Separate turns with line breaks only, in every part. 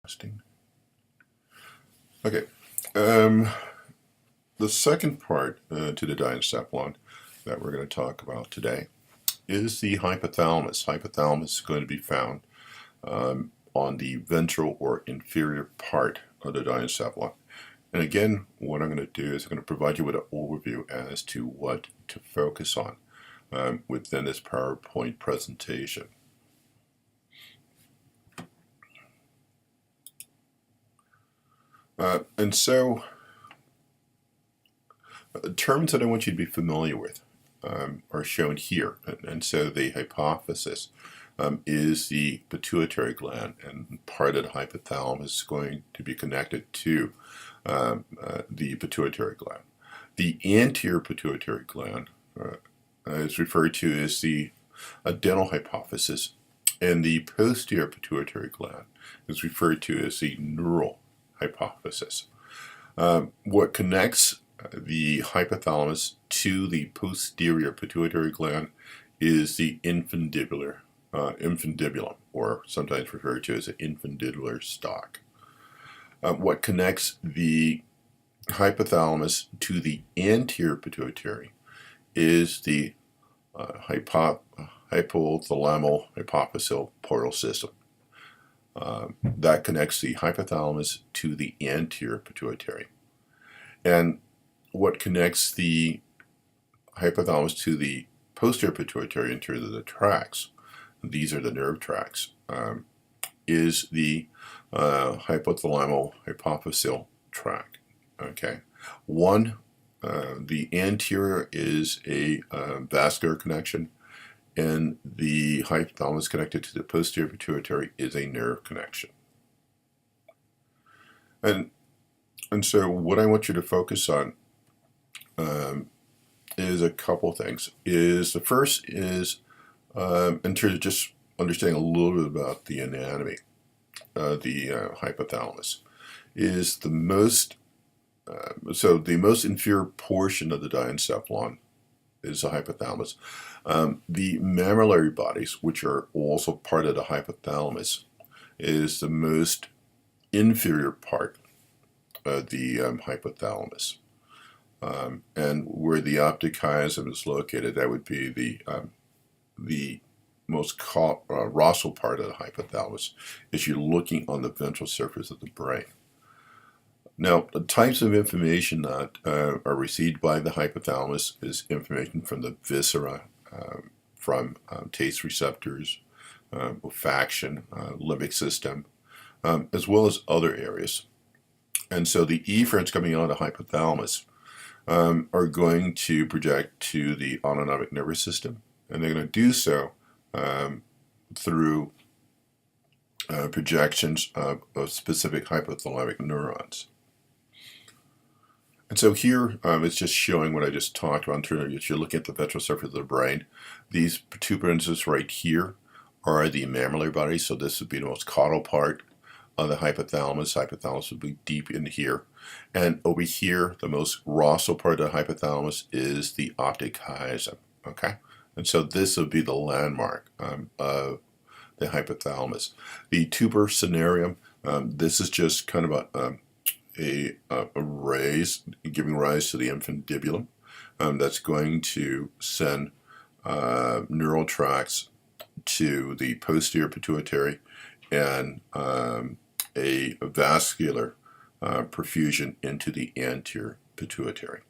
Testing. Okay. The second part to the diencephalon that we're going to talk about today is the hypothalamus. Hypothalamus is going to be found on the ventral or inferior part of the diencephalon. And again, what I'm going to do is I'm going to provide you with an overview as to what to focus on within this PowerPoint presentation. And so, terms that I want you to be familiar with are shown here. And so the hypophysis is the pituitary gland, and part of the hypothalamus is going to be connected to the pituitary gland. The anterior pituitary gland is referred to as the adrenal hypophysis, and the posterior pituitary gland is referred to as the neural hypophysis. What connects the hypothalamus to the posterior pituitary gland is the infundibulum, or sometimes referred to as an infundibular stalk. What connects the hypothalamus to the anterior pituitary is the hypothalamo hypophyseal portal system. That connects the hypothalamus to the anterior pituitary. And what connects the hypothalamus to the posterior pituitary in terms of the tracts, these are the nerve tracts, is the hypothalamo hypophyseal tract. Okay, the anterior is a vascular connection, and the hypothalamus connected to the posterior pituitary is a nerve connection. And so what I want you to focus on is a couple things. The first is in terms of just understanding a little bit about the anatomy of the hypothalamus, is the most the most inferior portion of the diencephalon is the hypothalamus. The mammillary bodies, which are also part of the hypothalamus, is the most inferior part of the hypothalamus. And where the optic chiasm is located, that would be the most rostral part of the hypothalamus, as you're looking on the ventral surface of the brain. Now, the types of information that are received by the hypothalamus is information from the viscera, from taste receptors, olfaction, limbic system, as well as other areas. And so the efferents coming out of the hypothalamus are going to project to the autonomic nervous system, and they're going to do so through projections of specific hypothalamic neurons. And so here it's just showing what I just talked about. If you're looking at the ventral surface of the brain, these protuberances right here are the mammillary bodies. So this would be the most caudal part of the hypothalamus. Hypothalamus would be deep in here. And over here, the most rostral part of the hypothalamus is the optic chiasm. Okay? And so this would be the landmark of the hypothalamus. The tuber cinerarium, this is just kind of a raise, giving rise to the infundibulum, that's going to send neural tracts to the posterior pituitary and a vascular perfusion into the anterior pituitary.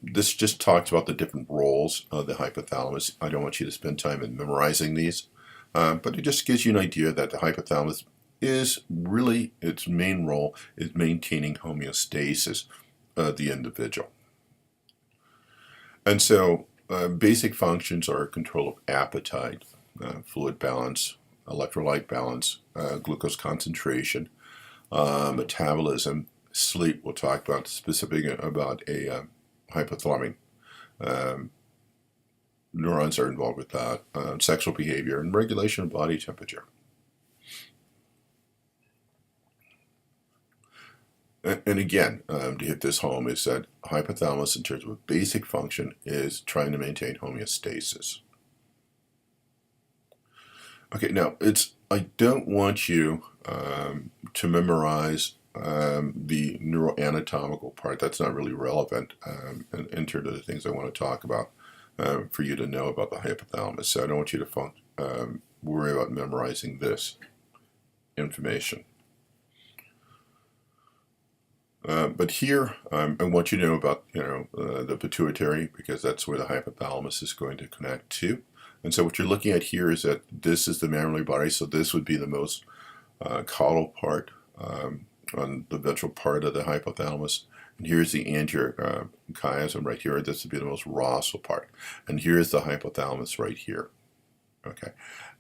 This just talks about the different roles of the hypothalamus. I don't want you to spend time in memorizing these, but it just gives you an idea that the hypothalamus is really, its main role is maintaining homeostasis of the individual. And so basic functions are control of appetite, fluid balance, electrolyte balance, glucose concentration, metabolism, sleep. We'll talk about specific about a hypothalamic neurons are involved with that, sexual behavior, and regulation of body temperature. And again, to hit this home, is that hypothalamus, in terms of a basic function, is trying to maintain homeostasis. Okay, now it's I don't want you to memorize the neuroanatomical part. That's not really relevant in terms of the things I want to talk about for you to know about the hypothalamus. So I don't want you to worry about memorizing this information. But here, I want you to know about the pituitary, because that's where the hypothalamus is going to connect to. And so what you're looking at here is that this is the mammary body, so this would be the most caudal part on the ventral part of the hypothalamus. And here's the anterior chiasm right here. This would be the most rostral part. And here's the hypothalamus right here. Okay,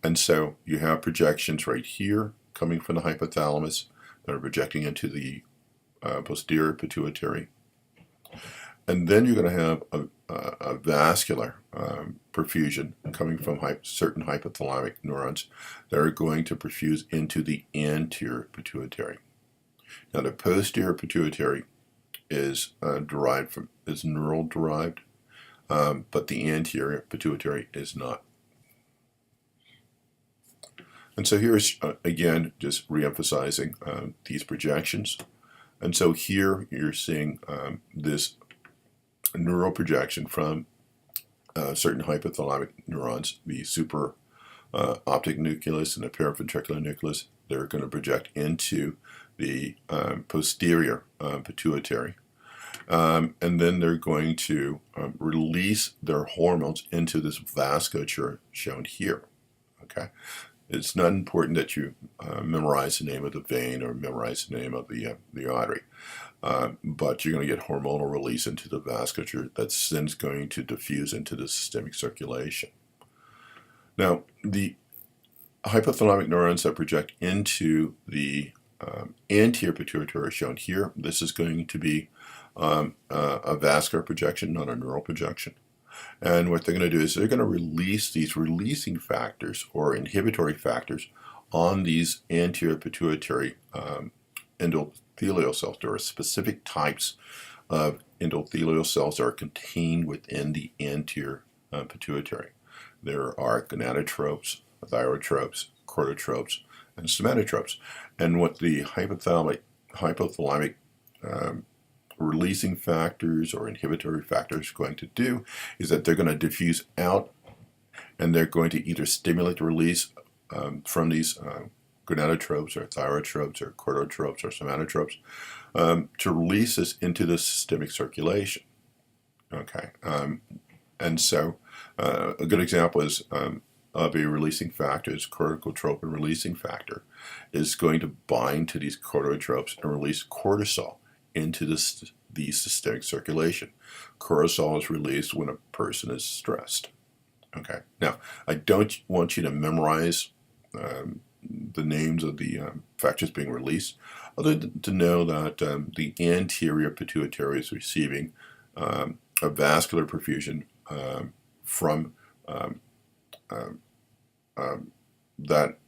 and so you have projections right here coming from the hypothalamus that are projecting into the posterior pituitary. And then you're going to have a vascular perfusion coming from certain hypothalamic neurons that are going to perfuse into the anterior pituitary. Now, the posterior pituitary is neural derived, but the anterior pituitary is not. And so here's again just re-emphasizing these projections. And so here you're seeing this neural projection from certain hypothalamic neurons, the super optic nucleus and the paraventricular nucleus. They're going to project into the posterior pituitary. And then they're going to release their hormones into this vasculature shown here. Okay, it's not important that you memorize the name of the vein or memorize the name of the artery, but you're going to get hormonal release into the vasculature that's then going to diffuse into the systemic circulation. Now, the hypothalamic neurons that project into the anterior pituitary are shown here. This is going to be a vascular projection, not a neural projection. And what they're going to do is they're going to release these releasing factors or inhibitory factors on these anterior pituitary endothelial cells. There are specific types of endothelial cells that are contained within the anterior pituitary. There are gonadotropes, thyrotropes, corticotropes, and somatotropes. And what the hypothalamic releasing factors or inhibitory factors are going to do is that they're going to diffuse out, and they're going to either stimulate the release from these gonadotropes or thyrotropes or corticotropes or somatotropes to release this into the systemic circulation. Okay, and so a good example is of a releasing factor is corticotropin releasing factor is going to bind to these corticotropes and release cortisol into the systemic circulation. Cortisol is released when a person is stressed. Okay. Now, I don't want you to memorize the names of the factors being released, other than to know that the anterior pituitary is receiving a vascular perfusion from that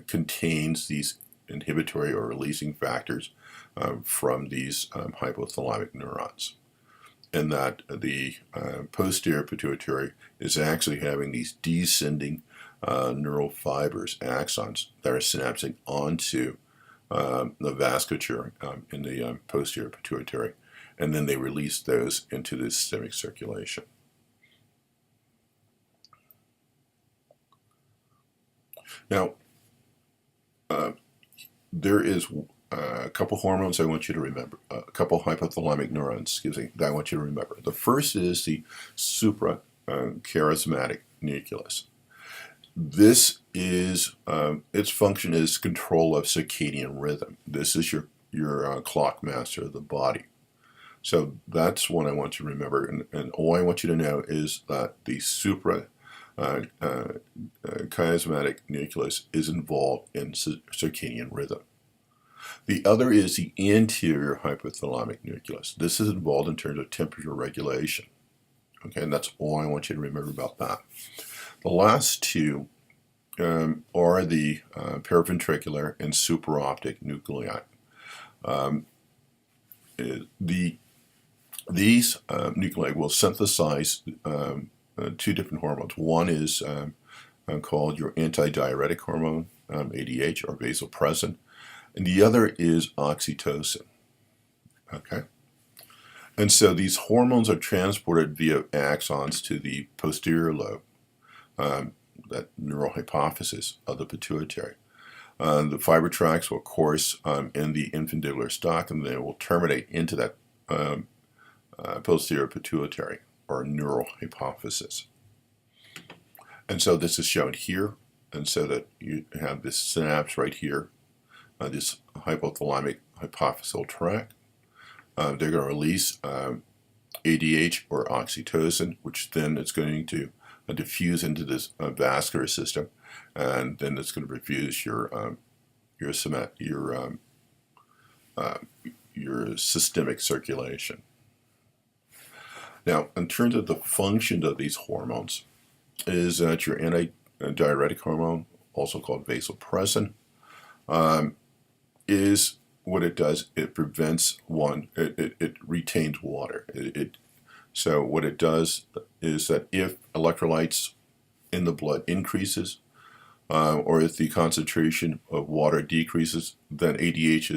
contains these inhibitory or releasing factors from these hypothalamic neurons, and that the posterior pituitary is actually having these descending neural fibers, axons, that are synapsing onto the vasculature in the posterior pituitary, and then they release those into the systemic circulation. Now, there is a couple hormones I want you to remember, a couple hypothalamic neurons, that I want you to remember. The first is the suprachiasmatic nucleus. This is, its function is control of circadian rhythm. This is your clock master of the body. So that's what I want you to remember, and all I want you to know is that the suprachiasmatic nucleus is involved in circadian rhythm. The other is the anterior hypothalamic nucleus. This is involved in terms of temperature regulation. Okay, and that's all I want you to remember about that. The last two are the paraventricular and supraoptic nuclei. These nuclei will synthesize two different hormones. One is called your antidiuretic hormone, ADH or vasopressin, and the other is oxytocin. Okay? And so these hormones are transported via axons to the posterior lobe, that neural hypophysis of the pituitary. The fiber tracts will course in the infundibular stalk, and they will terminate into that posterior pituitary or neural hypophysis. And so this is shown here, and so that you have this synapse right here, this hypothalamic hypophyseal tract. They're going to release ADH or oxytocin, which then is going to diffuse into this vascular system, and then it's going to diffuse your systemic circulation. Now, in terms of the function of these hormones, is that your antidiuretic hormone, also called vasopressin, is what it does. It prevents it retains water. So what it does is that if electrolytes in the blood increases, or if the concentration of water decreases, then ADH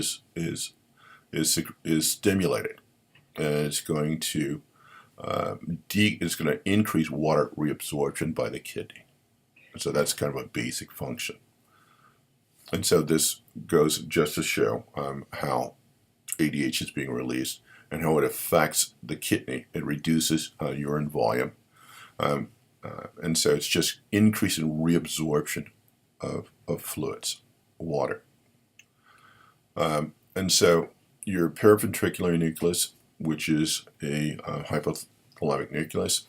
is stimulated, and it's going to increase water reabsorption by the kidney. So that's kind of a basic function. And so this goes just to show how ADH is being released and how it affects the kidney. It reduces urine volume. And so it's just increasing reabsorption of fluids, water. And so your paraventricular nucleus, which is a hypothalamic nucleus,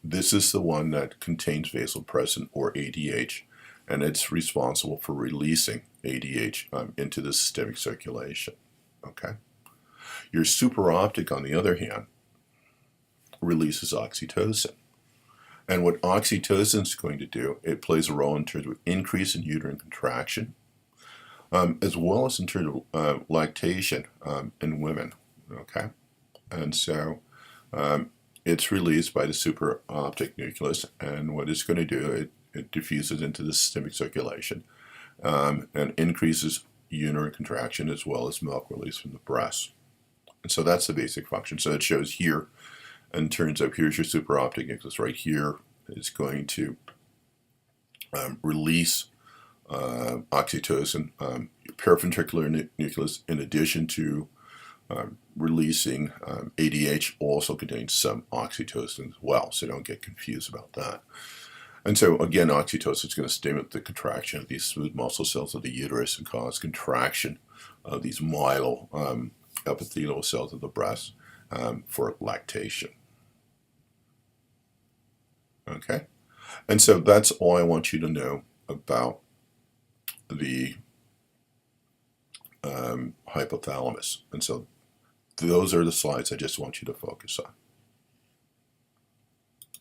this is the one that contains vasopressin or ADH, and it's responsible for releasing ADH into the systemic circulation. Okay. Your supraoptic, on the other hand, releases oxytocin. And what oxytocin is going to do, it plays a role in terms of increase in uterine contraction, as well as in terms of lactation in women. Okay. And so it's released by the supraoptic nucleus, and what it's going to do, it diffuses into the systemic circulation and increases uterine contraction as well as milk release from the breast. And so that's the basic function. So it shows here in terms of, here's your supraoptic nucleus right here. It's going to release oxytocin. Your paraventricular nucleus, in addition to releasing ADH, also contains some oxytocin as well, so don't get confused about that. And so again, oxytocin is going to stimulate the contraction of these smooth muscle cells of the uterus and cause contraction of these myelo epithelial cells of the breast for lactation. Okay, and so that's all I want you to know about the hypothalamus. And so those are the slides I just want you to focus on.